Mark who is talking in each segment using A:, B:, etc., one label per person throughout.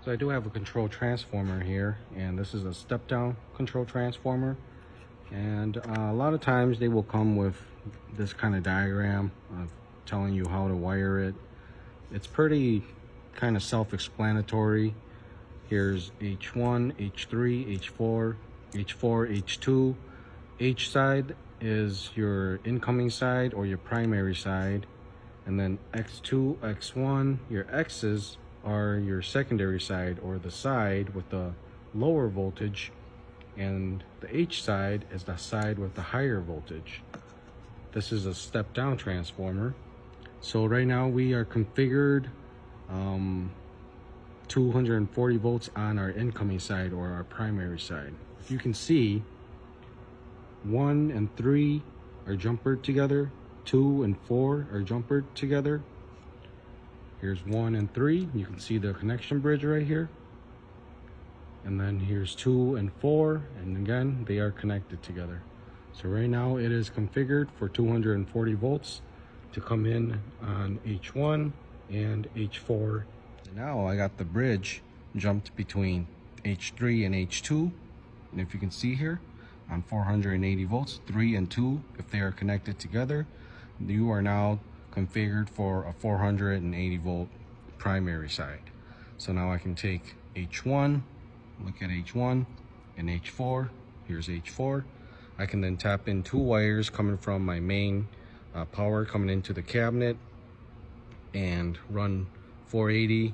A: So I do have a control transformer here, and this is a step down control transformer. And a lot of times they will come with this kind of diagram of telling you how to wire it. It's pretty kind of self-explanatory. Here's H1, H3, H4, H4, H2. H side is your incoming side or your primary side. And then X2, X1, your X's are your secondary side or the side with the lower voltage, and the H side is the side with the higher voltage. This is a step down transformer. So right now we are configured 240 volts on our incoming side or our primary side. If you can see, 1 and 3 are jumpered together, 2 and 4 are jumpered together. Here's 1 and 3. You can see the connection bridge right here. And then here's 2 and 4, and again, they are connected together. So right now it is configured for 240 volts to come in on H1 and H4. And now I got the bridge jumped between H3 and H2. And if you can see here, on 480 volts, 3 and 2, if they are connected together, you are now configured for a 480 volt primary side. So now I can take H1, look at H1 and H4. Here's H4. I can then tap in 2 wires coming from my main power coming into the cabinet and run 480,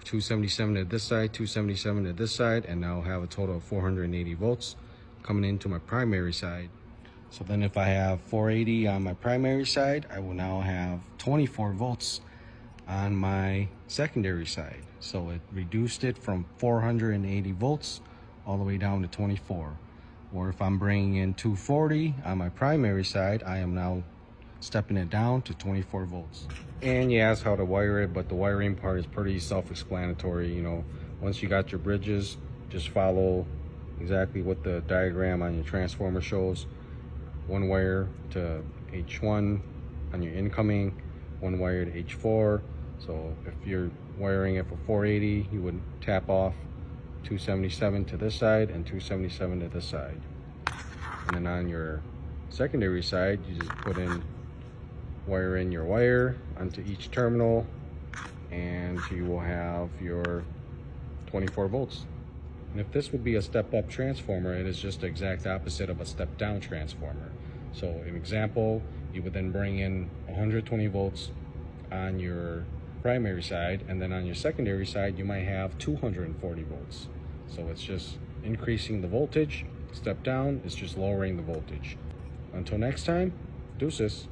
A: 277 to this side, 277 to this side, and now have a total of 480 volts coming into my primary side. So then if I have 480 on my primary side, I will now have 24 volts on my secondary side. So it reduced it from 480 volts all the way down to 24. Or if I'm bringing in 240 on my primary side, I am now stepping it down to 24 volts. And you asked how to wire it, but the wiring part is pretty self-explanatory. You know, once you got your bridges, just follow exactly what the diagram on your transformer shows. 1 wire to H1 on your incoming, 1 wire to H4. So if you're wiring it for 480, you would tap off 277 to this side and 277 to this side. And then on your secondary side, you just wire in your wire onto each terminal, and you will have your 24 volts. And if this would be a step-up transformer, it is just the exact opposite of a step-down transformer. So an example, you would then bring in 120 volts on your primary side, and then on your secondary side, you might have 240 volts. So it's just increasing the voltage. Step down is just lowering the voltage. Until next time, deuces.